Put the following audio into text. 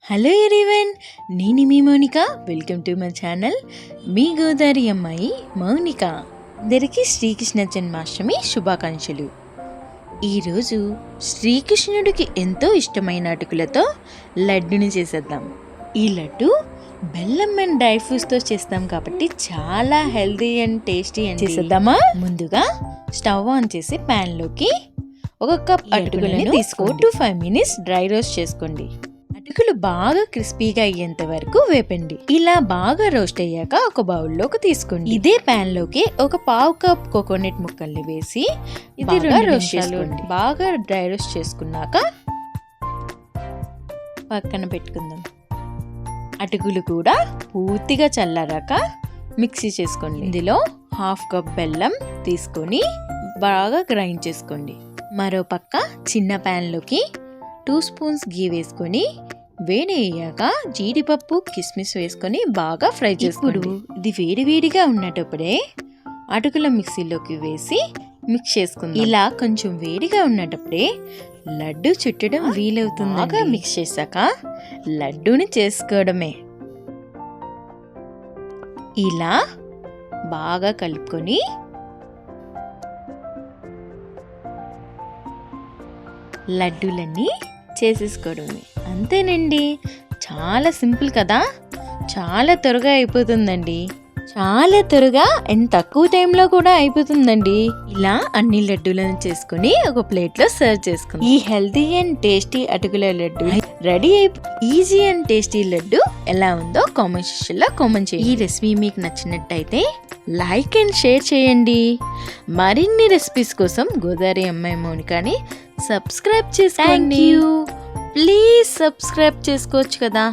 Hello everyone, నేను మీ Mounika. Welcome to my channel. మీ గోదావరి అమ్మాయి మౌనిక. అందరికీ శ్రీకృష్ణ జన్మాష్టమి శుభాకాంక్షలు. ఈరోజు శ్రీకృష్ణుడికి ఎంతో ఇష్టమైన అటుకులతో లడ్డుని చేసేద్దాం. ఈ లడ్డు బెల్లం అండ్ డ్రై ఫ్రూట్స్తో చేస్తాం కాబట్టి చాలా హెల్తీ అండ్ టేస్టీ అని చేసేద్దామా. ముందుగా స్టవ్ ఆన్ చేసి ప్యాన్లోకి ఒక కప్ అటుకులను తీసుకో. 2-5 minutes డ్రై రోస్ట్ చేసుకోండి. అటుకులు బాగా క్రిస్పీగా అయ్యేంత వరకు వేపండి. ఇలా బాగా రోస్ట్ అయ్యాక ఒక బౌల్లోకి తీసుకోండి. ఇదే ప్యాన్ లోకి ఒక 1/2 cup కోకోనట్ ముక్కల్ని వేసి ఇది రోస్ట్ చేసుకోండి. బాగా డ్రై రోస్ట్ చేసుకున్నాక పక్కన పెట్టుకుందాం. అటుకులు కూడా పూర్తిగా చల్లారాక మిక్సీ చేసుకోండి. ఇందులో 1/2 cup బెల్లం తీసుకొని బాగా గ్రైండ్ చేసుకోండి. మరో పక్క చిన్న ప్యాన్ లోకి 2 spoons గీ వేసుకొని వేడి అయ్యాక జీడిపప్పు కిస్మిస్ వేసుకొని బాగా ఫ్రై చేసుకోండి. ఇది వేడివేడిగా ఉన్నప్పుడే అటుకుల మిక్సీలోకి వేసి మిక్స్ చేసుకుందాం. ఇలా కొంచెం వేడిగా ఉన్నప్పుడే లడ్డు చుట్టడం వీలవుతుంది. బాగా మిక్స్ చేశాక లడ్డూని చేసుకోవడమే. ఇలా బాగా కలుపుకొని లడ్డూలన్నీ చేసేసుకోవడమే. అంతేనండి, చాలా సింపుల్ కదా, చాలా త్వరగా అయిపోతుందండి. చాలా త్వరగా అండ్ తక్కువ టైంలో కూడా అయిపోతుందండి. ఇలా అన్ని లడ్డూలను చేసుకుని ఒక ప్లేట్లో సర్వ్ చేసుకుందాం. ఈ హెల్తీ అండ్ టేస్టీ అటుకుల laddu ready easy and tasty laddu ఎలా ఉందో కామెంట్ సెక్షన్లో కామెంట్ చేయండి. ఈ రెసిపీ మీకు నచ్చినట్టయితే లైక్ అండ్ షేర్ చేయండి. మరిన్ని రెసిపీస్ కోసం గోదావరి అమ్మాయి మౌనికని సబ్స్క్రైబ్ చేసుకోండి. ప్లీజ్ సబ్స్క్రైబ్ చేసుకోవచ్చు కదా.